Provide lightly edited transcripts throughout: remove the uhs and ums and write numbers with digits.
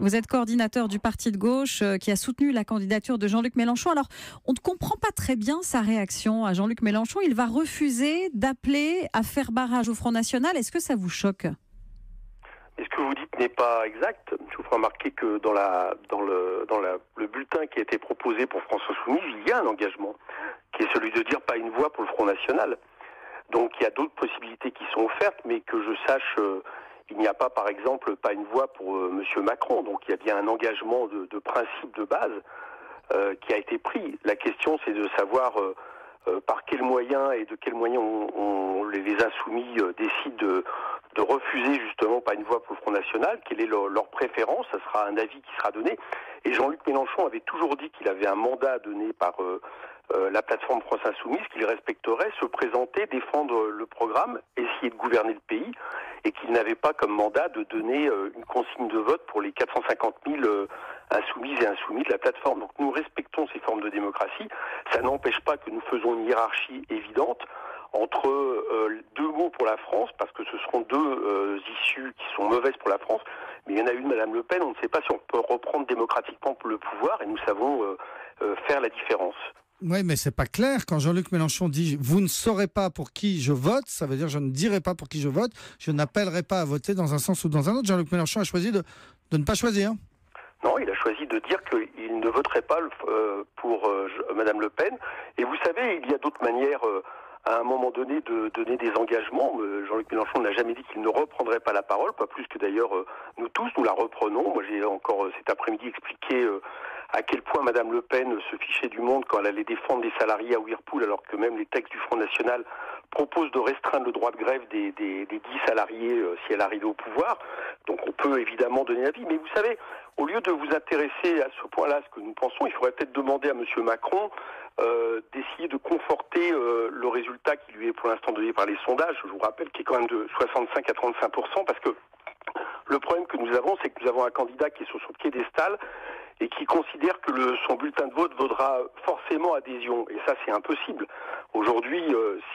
Vous êtes coordinateur du parti de gauche qui a soutenu la candidature de Jean-Luc Mélenchon. Alors, on ne comprend pas très bien sa réaction à Jean-Luc Mélenchon. Il va refuser d'appeler à faire barrage au Front National. Est-ce que ça vous choque ? Et ce que vous dites n'est pas exact. Je vous ferai remarquer que dans le bulletin qui a été proposé pour France Insoumise, il y a un engagement qui est celui de dire pas une voix pour le Front National. Donc il y a d'autres possibilités qui sont offertes, mais que je sache, il n'y a pas, par exemple, pas une voix pour Monsieur Macron. Donc il y a bien un engagement de principe de base qui a été pris. La question, c'est de savoir par quels moyens et de quels moyens les insoumis décident de refuser justement pas une voix pour le Front National. Quelle est leur préférence ? Ça sera un avis qui sera donné. Et Jean-Luc Mélenchon avait toujours dit qu'il avait un mandat donné par la plateforme France Insoumise, qu'il respecterait, se présenter, défendre le programme, essayer de gouverner le pays, et qu'il n'avait pas comme mandat de donner une consigne de vote pour les 450 000 insoumises et insoumis de la plateforme. Donc nous respectons ces formes de démocratie. Ça n'empêche pas que nous faisons une hiérarchie évidente entre deux mots pour la France, parce que ce seront deux issues qui sont mauvaises pour la France. Mais il y en a une, Madame Le Pen, on ne sait pas si on peut reprendre démocratiquement le pouvoir, et nous savons faire la différence. Oui, mais c'est pas clair. Quand Jean-Luc Mélenchon dit « vous ne saurez pas pour qui je vote », ça veut dire « je ne dirai pas pour qui je vote, je n'appellerai pas à voter dans un sens ou dans un autre ». Jean-Luc Mélenchon a choisi de ne pas choisir. Non, il a choisi de dire qu'il ne voterait pas pour Madame Le Pen. Et vous savez, il y a d'autres manières à un moment donné de donner des engagements. Jean-Luc Mélenchon n'a jamais dit qu'il ne reprendrait pas la parole, pas plus que d'ailleurs nous tous, nous la reprenons. Moi j'ai encore cet après-midi expliqué à quel point Madame Le Pen se fichait du monde quand elle allait défendre les salariés à Whirlpool, alors que même les textes du Front National proposent de restreindre le droit de grève des 10 salariés si elle arrivait au pouvoir. Donc on peut évidemment donner l'avis, mais vous savez, au lieu de vous intéresser à ce point-là, ce que nous pensons, il faudrait peut-être demander à Monsieur Macron d'essayer de conforter le résultat qui lui est pour l'instant donné par les sondages. Je vous rappelle qu'il est quand même de 65 à 35%, parce que le problème que nous avons, c'est que nous avons un candidat qui est sur son piédestal et qui considère que son bulletin de vote vaudra forcément adhésion. Et ça, c'est impossible. Aujourd'hui,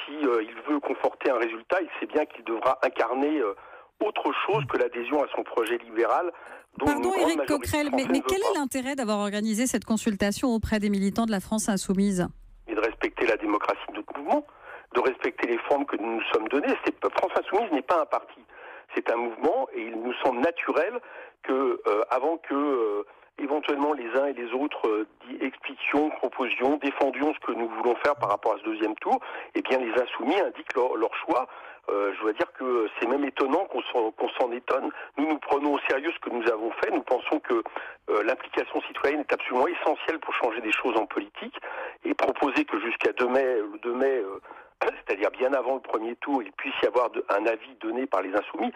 s'il veut conforter un résultat, il sait bien qu'il devra incarner autre chose que l'adhésion à son projet libéral. Pardon Éric Coquerel, mais quel est l'intérêt d'avoir organisé cette consultation auprès des militants de la France Insoumise ? Et de respecter la démocratie de notre mouvement, de respecter les formes que nous nous sommes données. France Insoumise n'est pas un parti, c'est un mouvement, et il nous semble naturel que, avant que éventuellement les uns et les autres expliquions, proposions, défendions ce que nous voulons faire par rapport à ce deuxième tour, eh bien les insoumis indiquent leur choix. Je dois dire que c'est même étonnant qu'on s'en étonne. Nous prenons au sérieux ce que nous avons fait. Nous pensons que l'implication citoyenne est absolument essentielle pour changer des choses en politique, et proposer que jusqu'à le 2 mai, c'est-à-dire bien avant le premier tour, il puisse y avoir un avis donné par les insoumis,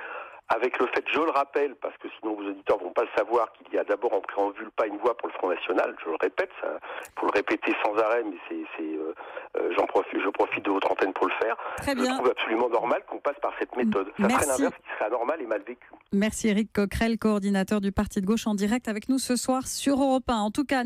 avec le fait, je le rappelle, parce que sinon vos auditeurs ne vont pas le savoir, qu'il y a d'abord en préambule pas une voix pour le Front National, je le répète, ça, pour le répéter sans arrêt, mais je profite de votre antenne pour le faire. Très bien. Je trouve absolument normal qu'on passe par cette méthode. Ça serait l'inverse qui serait anormal et mal vécu. Merci Éric Coquerel, coordinateur du parti de gauche, en direct avec nous ce soir sur Europe 1. En tout cas,